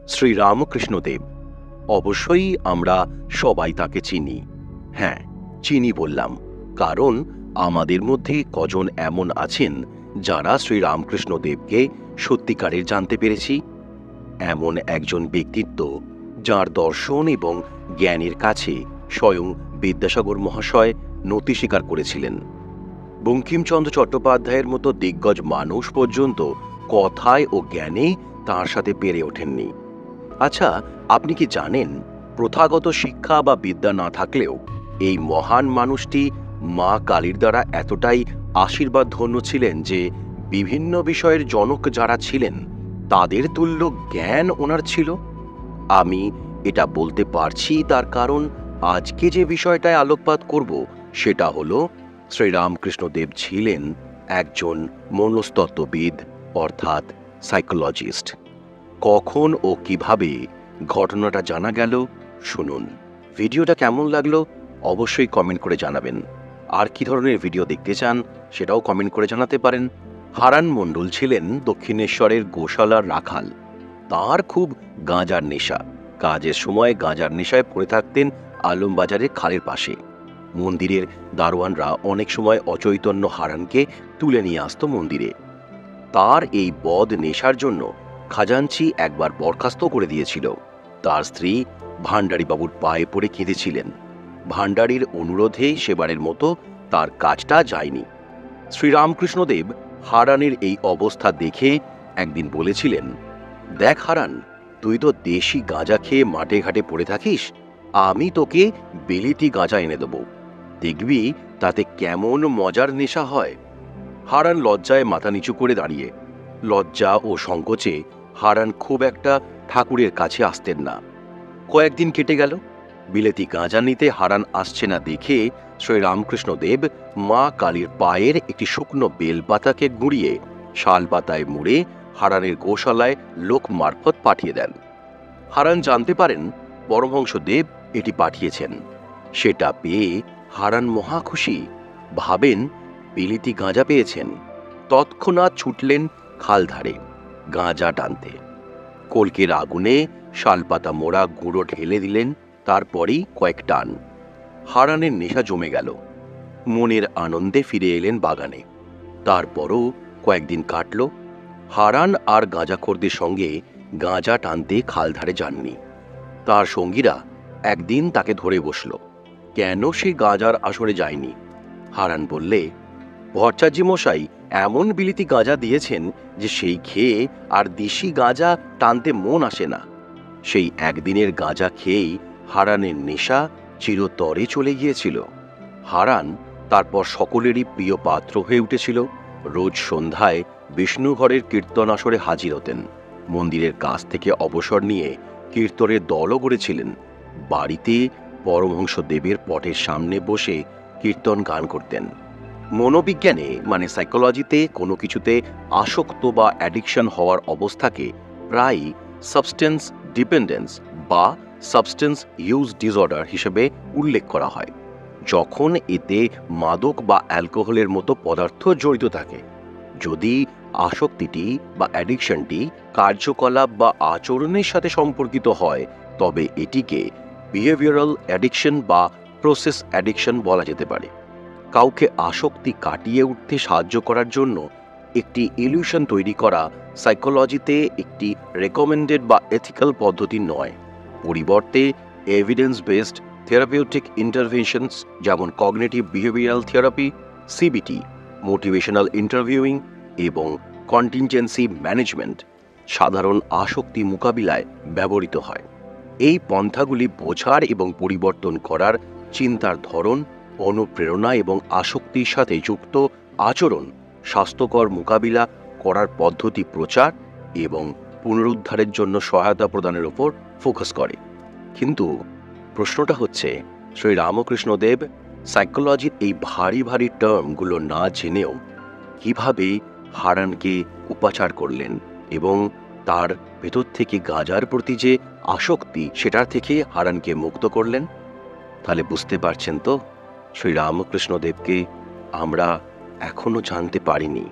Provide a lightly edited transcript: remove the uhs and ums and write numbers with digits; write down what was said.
শ্রীরামকৃষ্ণদেব। অবশ্যই আমরা সবাই তাকে চিনি। হ্যাঁ, চিনি বললাম কারণ আমাদের মধ্যে কজন এমন আছেন যারা শ্রীরামকৃষ্ণদেবকে সত্যিকারের জানতে পেরেছি। এমন একজন ব্যক্তিত্ব যার দর্শন এবং জ্ঞানের কাছে স্বয়ং বিদ্যাসাগর মহাশয় নতি স্বীকার করেছিলেন। বঙ্কিমচন্দ্র চট্টোপাধ্যায়ের মতো দিগ্গজ মানুষ পর্যন্ত কথায় ও জ্ঞানে তাঁর সাথে পেরে ওঠেননি। আচ্ছা, আপনি কি জানেন, প্রথাগত শিক্ষা বা বিদ্যা না থাকলেও এই মহান মানুষটি মা কালীর দ্বারা এতটাই আশীর্বাদ ধন্য ছিলেন যে বিভিন্ন বিষয়ের জনক যারা ছিলেন তাদের তুল্য জ্ঞান ওনার ছিল। আমি এটা বলতে পারছি তার কারণ আজকে যে বিষয়টায় আলোকপাত করব সেটা হলো শ্রীরামকৃষ্ণদেব ছিলেন একজন মনস্তত্ত্ববিদ, অর্থাৎ সাইকোলজিস্ট। কখন ও কিভাবে ঘটনাটা জানা গেল শুনুন। ভিডিওটা কেমন লাগলো অবশ্যই কমেন্ট করে জানাবেন। আর কি ধরনের ভিডিও দেখতে চান সেটাও কমেন্ট করে জানাতে পারেন। হারান মণ্ডল ছিলেন দক্ষিণেশ্বরের গোশালার রাখাল। তার খুব গাঁজার নেশা। কাজের সময় গাঁজার নেশায় পড়ে থাকতেন আলমবাজারের খালের পাশে। মন্দিরের দারোয়ানরা অনেক সময় অচৈতন্য হারানকে তুলে নিয়ে আসতো মন্দিরে। তার এই বদ নেশার জন্য খাজাঞ্চি একবার বরখাস্ত করে দিয়েছিল। তার স্ত্রী ভান্ডারীবাবুর পায়ে পড়ে কেঁদেছিলেন। ভান্ডারীর অনুরোধে সেবারের মতো তার কাজটা যায়নি। শ্রীরামকৃষ্ণদেব হারানের এই অবস্থা দেখে একদিন বলেছিলেন, দেখ হারান, তুই তো দেশি গাঁজা খেয়ে মাঠে ঘাটে পড়ে থাকিস, আমি তোকে বিলিতি গাঁজা এনে দেব, দেখবি তাতে কেমন মজার নেশা হয়। হারান লজ্জায় মাথা নিচু করে দাঁড়িয়ে। লজ্জা ও সংকোচে হারান খুব একটা ঠাকুরের কাছে আসতেন না। কয়েকদিন কেটে গেল। বিলেতি গাঁজা নিতে হারান আসছে না দেখে শ্রীরামকৃষ্ণদেব মা কালীর পায়ের একটি শুকনো বেলপাতাকে গুঁড়িয়ে শাল পাতায় মুড়ে হারানের গোশালায় লোক মারফত পাঠিয়ে দেন। হারান জানতে পারেন পরমহংসদেব এটি পাঠিয়েছেন। সেটা পেয়ে হারান মহা খুশি, ভাবেন বিলিতি গাঁজা পেয়েছেন। তৎক্ষণাৎ ছুটলেন খাল ধারে গাঁজা টানতে। কলকের আগুনে শালপাতা মোড়া গুঁড়ো ঢেলে দিলেন, তারপরই কয়েক টান। হারানের নেশা জমে গেল। মনের আনন্দে ফিরে এলেন বাগানে। তারপরও কয়েকদিন কাটল। হারান আর গাঁজাখোরদের সঙ্গে গাঁজা টানতে খাল ধারে যাননি। তার সঙ্গীরা একদিন তাকে ধরে বসল, কেন সে গাঁজার আসরে যায়নি। হারান বললে, ভট্টাচার্য মশাই এমন বিলিতি গাঁজা দিয়েছেন যে সেই খেয়ে আর দেশি গাঁজা টানতে মন আসে না। সেই একদিনের গাঁজা খেয়েই হারানের নেশা চিরতরে চলে গিয়েছিল। হারান তারপর সকলেরই প্রিয় পাত্র হয়ে উঠেছিল। রোজ সন্ধ্যায় বিষ্ণুঘরের কীর্তন আসরে হাজির হতেন। মন্দিরের কাছ থেকে অবসর নিয়ে কীর্তনের দলও গড়েছিলেন। বাড়িতে পরমহংসদেবের পটের সামনে বসে কীর্তন গান করতেন। মনোবিজ্ঞানে মানে সাইকোলজিতে কোনো কিছুতে আসক্ত বা অ্যাডিকশন হওয়ার অবস্থাকে প্রায়ই সাবস্টেন্স ডিপেন্ডেন্স বা সাবস্টেন্স ইউজ ডিসঅর্ডার হিসেবে উল্লেখ করা হয়, যখন এতে মাদক বা অ্যালকোহলের মতো পদার্থ জড়িত থাকে। যদি আসক্তিটি বা অ্যাডিকশনটি কার্যকলাপ বা আচরণের সাথে সম্পর্কিত হয় তবে এটিকে বিহেভিয়ারাল অ্যাডিকশন বা প্রসেস অ্যাডিকশন বলা যেতে পারে। কাউকে আসক্তি কাটিয়ে উঠতে সাহায্য করার জন্য একটি ইলিউশন তৈরি করা সাইকোলজিতে একটি রেকমেন্ডেড বা এথিক্যাল পদ্ধতি নয়। পরিবর্তে এভিডেন্স বেসড থেরাপিউটিক ইন্টারভেনশনস যেমন cognitive behavioural therapy, CBT, motivational interviewing এবং কন্টিনজেন্সি ম্যানেজমেন্ট সাধারণ আসক্তি মোকাবিলায় ব্যবহৃত হয়। এই পন্থাগুলি বোঝার এবং পরিবর্তন করার চিন্তার ধরন, অনুপ্রেরণা এবং আসক্তির সাথে যুক্ত আচরণ, স্বাস্থ্যকর মোকাবিলা করার পদ্ধতি প্রচার এবং পুনরুদ্ধারের জন্য সহায়তা প্রদানের উপর ফোকাস করে। কিন্তু প্রশ্নটা হচ্ছে, শ্রীরামকৃষ্ণদেব সাইকোলজির এই ভারী ভারী টার্মগুলো না জেনেও কিভাবে হারানকে উপাচার করলেন এবং তার ভেতর থেকে গাঁজার প্রতি যে আসক্তি সেটার থেকে হারানকে মুক্ত করলেন? তাহলে বুঝতে পারছেন তো, শ্রীরামকৃষ্ণদেবকে আমরা এখনো জানতে পারিনি।